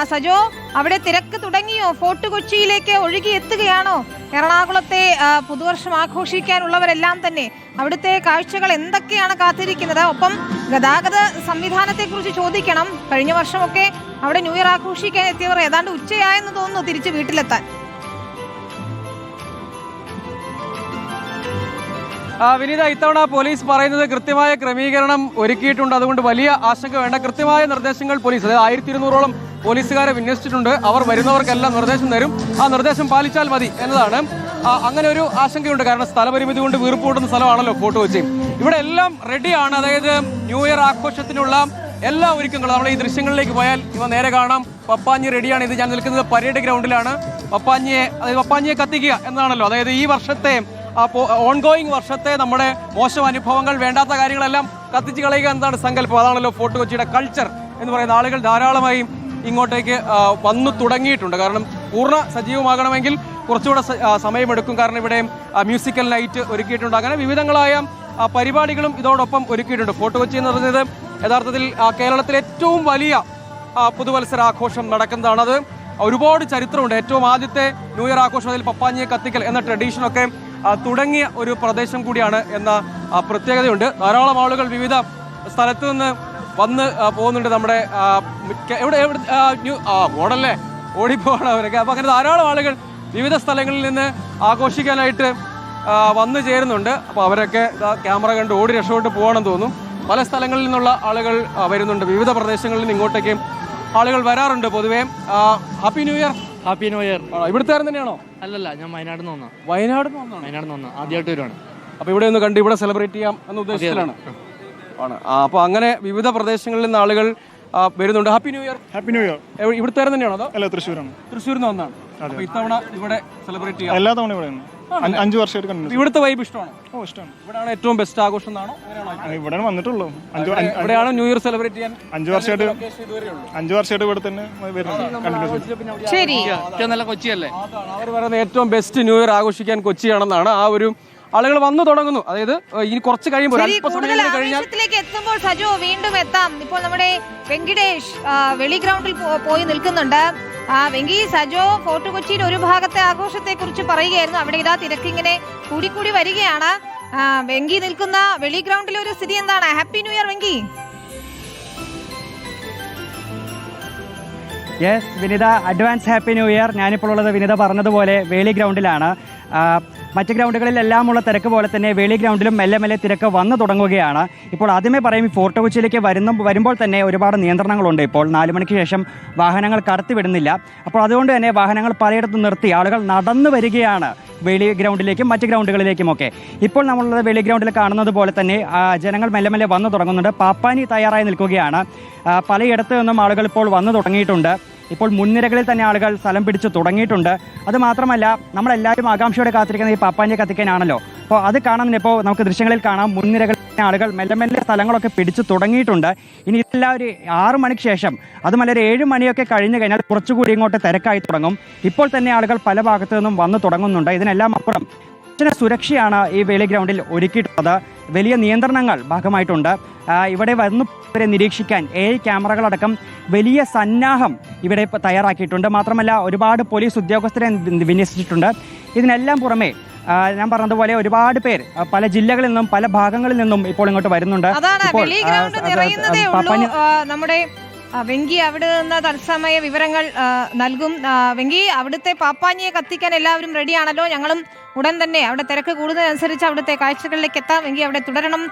സജോ, അവിടെ തിരക്ക് തുടങ്ങിയോ? ഫോർട്ട് കൊച്ചിയിലേക്ക് ഒഴുകി എത്തുകയാണോ? എറണാകുളത്തെ പുതുവർഷം ആഘോഷിക്കാനുള്ളവരെല്ലാം തന്നെ അവിടുത്തെ കാഴ്ചകൾ എന്തൊക്കെയാണ് കാത്തിരിക്കുന്നത്? ഒപ്പം ഗതാഗത സംവിധാനത്തെ കുറിച്ച് ചോദിക്കണം. കഴിഞ്ഞ വർഷമൊക്കെ അവിടെ ന്യൂ ഇയർ ആഘോഷിക്കാൻ എത്തിയവർ ഏതാണ്ട് ഉച്ചയായെന്ന് തോന്നുന്നു തിരിച്ച് വീട്ടിലെത്താൻ. വിനീത, ഇത്തവണ പോലീസ് പറയുന്നത് കൃത്യമായ ക്രമീകരണം ഒരുക്കിയിട്ടുണ്ട്. അതുകൊണ്ട് വലിയ ആശങ്ക വേണ്ട. കൃത്യമായ നിർദ്ദേശങ്ങൾ പോലീസ്, അതായത് 1200ഓളം പോലീസുകാരെ വിന്യസിച്ചിട്ടുണ്ട്. അവർ വരുന്നവർക്കെല്ലാം നിർദ്ദേശം തരും. ആ നിർദ്ദേശം പാലിച്ചാൽ മതി എന്നതാണ്. അങ്ങനെ ഒരു ആശങ്കയുണ്ട്. കാരണം സ്ഥലപരിമിതി കൊണ്ട് വീർപ്പ് കൂട്ടുന്ന സ്ഥലമാണല്ലോ ഫോർട്ട് കൊച്ചി. ഇവിടെ എല്ലാം റെഡിയാണ്. അതായത് ന്യൂ ഇയർ ആഘോഷത്തിനുള്ള എല്ലാ ഒരുക്കങ്ങളും. നമ്മൾ ഈ ദൃശ്യങ്ങളിലേക്ക് പോയാൽ ഇവ നേരെ കാണാം. പപ്പാഞ്ഞി റെഡിയാണ്. ഇത് ഞാൻ നിൽക്കുന്നത് പരേഡ് ഗ്രൗണ്ടിലാണ്. പപ്പാഞ്ഞിയെ കത്തിക്കുക എന്നാണല്ലോ. അതായത് ഈ വർഷത്തെ ഓൺഗോയിങ് വർഷത്തെ നമ്മുടെ മോശം അനുഭവങ്ങൾ, വേണ്ടാത്ത കാര്യങ്ങളെല്ലാം കത്തിച്ച് കളയുക എന്നതാണ് സങ്കല്പം. അതാണല്ലോ ഫോർട്ട് കൊച്ചിയുടെ കൾച്ചർ എന്ന് പറയുന്ന. ആളുകൾ ധാരാളമായി ഇങ്ങോട്ടേക്ക് വന്നു തുടങ്ങിയിട്ടുണ്ട്. കാരണം പൂർണ്ണ സജീവമാകണമെങ്കിൽ കുറച്ചുകൂടെ സമയമെടുക്കും. കാരണം ഇവിടെ മ്യൂസിക്കൽ നൈറ്റ് ഒരുക്കിയിട്ടുണ്ട്. അങ്ങനെ വിവിധങ്ങളായ പരിപാടികളും ഇതോടൊപ്പം ഒരുക്കിയിട്ടുണ്ട്. ഫോർട്ട് കൊച്ചി എന്ന് പറയുന്നത് യഥാർത്ഥത്തിൽ കേരളത്തിലെ ഏറ്റവും വലിയ പുതുവത്സരാഘോഷം നടക്കുന്നതാണ്. അത് ഒരുപാട് ചരിത്രമുണ്ട്. ഏറ്റവും ആദ്യത്തെ ന്യൂ ഇയർ ആഘോഷം, അതിൽ പപ്പാഞ്ഞിയെ കത്തിക്കൽ എന്ന ട്രഡീഷനൊക്കെ തുടങ്ങിയ ഒരു പ്രദേശം കൂടിയാണ് എന്ന പ്രത്യേകതയുണ്ട്. ധാരാളം ആളുകൾ വിവിധ സ്ഥലത്ത് നിന്ന് വന്ന് പോകുന്നുണ്ട്. നമ്മുടെ എവിടെ മോഡല്ലേ ഓടിപ്പോവാണ് അവരൊക്കെ. അപ്പോൾ അങ്ങനെ ധാരാളം ആളുകൾ വിവിധ സ്ഥലങ്ങളിൽ നിന്ന് ആഘോഷിക്കാനായിട്ട് വന്നു ചേരുന്നുണ്ട്. അപ്പോൾ അവരൊക്കെ ക്യാമറ കണ്ട് ഓടി രക്ഷപ്പെട്ട് പോകണമെന്ന് തോന്നും. പല സ്ഥലങ്ങളിൽ നിന്നുള്ള ആളുകൾ വരുന്നുണ്ട്. വിവിധ പ്രദേശങ്ങളിൽ നിന്ന് ഇങ്ങോട്ടേക്ക് ആളുകൾ വരാറുണ്ട് പൊതുവേ. Happy new year. Happy new year. ഇവിടുത്തെ തന്നെയാണോ? അല്ലല്ല, ഞാൻ വയനാട് നിന്ന് വന്നാ. വയനാട് നിന്ന് ആദ്യമായിട്ട് വരുവാണ്. അപ്പോൾ ഇവിടെ ഒന്ന് കണ്ട് ഇവിടെ സെലിബ്രേറ്റ് ചെയ്യാം എന്ന ഉദ്ദേശത്തിലാണ്. അപ്പോൾ അങ്ങനെ വിവിധ പ്രദേശങ്ങളിൽ നിന്ന് ആളുകൾ വരുന്നുണ്ട്. Happy new year. Happy new year. ഇവിടുത്തെ തന്നെയാണോ? അതോ അല്ല, തൃശ്ശൂരാണ്. തൃശ്ശൂരിൽ നിന്ന് വന്നാണ്. അപ്പോൾ ഇത്തവണ ഇവിടെ സെലിബ്രേറ്റ് ചെയ്യാം. എല്ലാ തവണ ഇവിടെ 5 വർഷമായിട്ട് കണ്ടു. ഇവിടുത്തെ വൈബ് ഇഷ്ടമാണ്? ഓ, ഇഷ്ടമാണ്. ഇവിടെയാണ് ഏറ്റവും ബെസ്റ്റ് ആഘോഷം എന്നാണോ? ഇവിടെയാണ് വന്നിട്ടുള്ളൂ. ഇവിടെയാണ് ന്യൂ ഇയർ സെലിബ്രേറ്റ് ചെയ്യാൻ 5 വർഷമായിട്ട് ഇവിടെ തന്നെ വരുന്നുണ്ട്. ശരി, നല്ല കൊച്ചിയല്ലേ? അവർ പറയുന്നത് ഏറ്റവും ബെസ്റ്റ് ന്യൂ ഇയർ ആഘോഷിക്കാൻ കൊച്ചിയാണെന്നാണ്. ആ ഒരു ആളുകൾ വന്നു തുടങ്ങുന്നു. അതായത് ഇനി കുറച്ച് കഴിയുമ്പോൾ എത്തുമ്പോൾ സജോ വീണ്ടും എത്താം. ഇപ്പോൾ നമ്മുടെ വെങ്കിടേഷ് വെളി ഗ്രൗണ്ടിൽ പോയി നിൽക്കുന്നുണ്ട്. വെങ്കി, സജോ ഫോർട്ട് കൊച്ചിയിൽ ഒരു ഭാഗത്തെ ആഘോഷത്തെ കുറിച്ച് പറയുകയായിരുന്നു. അവിടെ ഇതാ തിരക്കിങ്ങനെ കൂടിക്കൂടി വരികയാണ്. വെങ്കി നിൽക്കുന്ന വെളി ഗ്രൗണ്ടിലെ ഒരു സ്ഥിതി എന്താണ്? Happy new year Venky. Yes Vinitha, advance happy new year. ഞാനിപ്പോൾ ഉള്ളത് വിനിത പറഞ്ഞതുപോലെ വേളി ഗ്രൗണ്ടിലാണ്. മറ്റ് ഗ്രൗണ്ടുകളിലെല്ലാം ഉള്ള തിരക്ക് പോലെ തന്നെ വേളി ഗ്രൗണ്ടിലും മെല്ലെ മെല്ലെ തിരക്ക് വന്നു തുടങ്ങുകയാണ്. ഇപ്പോൾ ആദ്യമേ പറയും, ഈ ഫോർട്ട് കൊച്ചിയിലേക്ക് വരുമ്പോൾ തന്നെ ഒരുപാട് നിയന്ത്രണങ്ങളുണ്ട്. ഇപ്പോൾ 4 മണിക്ക് ശേഷം വാഹനങ്ങൾ കടത്തിവിടുന്നില്ല. അപ്പോൾ അതുകൊണ്ട് തന്നെ വാഹനങ്ങൾ പലയിടത്തും നിർത്തി ആളുകൾ നടന്നു വരികയാണ് വേളി ഗ്രൗണ്ടിലേക്കും മറ്റ് ഗ്രൗണ്ടുകളിലേക്കുമൊക്കെ. ഇപ്പോൾ നമ്മളുള്ളത് വേളി ഗ്രൗണ്ടിൽ കാണുന്നത് പോലെ തന്നെ ജനങ്ങൾ മെല്ലെ മെല്ലെ വന്നു തുടങ്ങുന്നുണ്ട്. പാപ്പാനി തയ്യാറായി നിൽക്കുകയാണ്. പലയിടത്തു നിന്നും ആളുകൾ ഇപ്പോൾ വന്നു തുടങ്ങിയിട്ടുണ്ട്. ഇപ്പോൾ മുൻനിരകളിൽ തന്നെ ആളുകൾ സ്ഥലം പിടിച്ച് തുടങ്ങിയിട്ടുണ്ട്. അതുമാത്രമല്ല, നമ്മളെല്ലാവരും ആകാംക്ഷയോടെ കാത്തിരിക്കുന്നത് ഈ പാപ്പാനിയെ കത്തിക്കാനാണല്ലോ. അപ്പോൾ അത് കാണാൻ ഇപ്പോൾ നമുക്ക് ദൃശ്യങ്ങളിൽ കാണാം. മുൻനിരകളിൽ ആളുകൾ മെല്ലെ മെല്ലെ സ്ഥലങ്ങളൊക്കെ പിടിച്ച് തുടങ്ങിയിട്ടുണ്ട്. ഇനി ഇതെല്ലാം ഒരു 6 മണിക്ക് ശേഷം, അതുമല്ല ഒരു 7 മണിയൊക്കെ കഴിഞ്ഞ് കഴിഞ്ഞാൽ കുറച്ചുകൂടി ഇങ്ങോട്ട് തിരക്കായി തുടങ്ങും. ഇപ്പോൾ തന്നെ ആളുകൾ പല ഭാഗത്തു നിന്നും വന്നു തുടങ്ങുന്നുണ്ട്. ഇതിനെല്ലാം അപ്പുറം സുരക്ഷയാണ് ഈ വേളി ഗ്രൗണ്ടിൽ ഒരുക്കിയിട്ടുള്ളത്. വലിയ നിയന്ത്രണങ്ങൾ ഭാഗമായിട്ടുണ്ട്. ഇവിടെ വരെ നിരീക്ഷിക്കാൻ 7 ക്യാമറകളടക്കം വലിയ സന്നാഹം ഇവിടെ തയ്യാറാക്കിയിട്ടുണ്ട്. മാത്രമല്ല ഒരുപാട് പോലീസ് ഉദ്യോഗസ്ഥരെ വിന്യസിച്ചിട്ടുണ്ട്. ഇതിനെല്ലാം പുറമെ ഞാൻ പറഞ്ഞതുപോലെ ഒരുപാട് പേർ പല ജില്ലകളിൽ നിന്നും പല ഭാഗങ്ങളിൽ നിന്നും ഇപ്പോൾ ഇങ്ങോട്ട് വരുന്നുണ്ട്. നമ്മുടെ വെങ്കി അവിടെ നിന്ന് തത്സമയ വിവരങ്ങൾ നൽകും. വെങ്കി, അവിടുത്തെ പാപ്പാഞ്ഞിയെ കത്തിക്കാൻ എല്ലാവരും റെഡിയാണല്ലോ? ഞങ്ങളും ഉടൻ തന്നെ അവിടെ തിരക്ക് കൂടുന്നതനുസരിച്ച് അവിടുത്തെ കാഴ്ചകളിലേക്ക് എത്താം. വെങ്കി അവിടെ തുടരണം.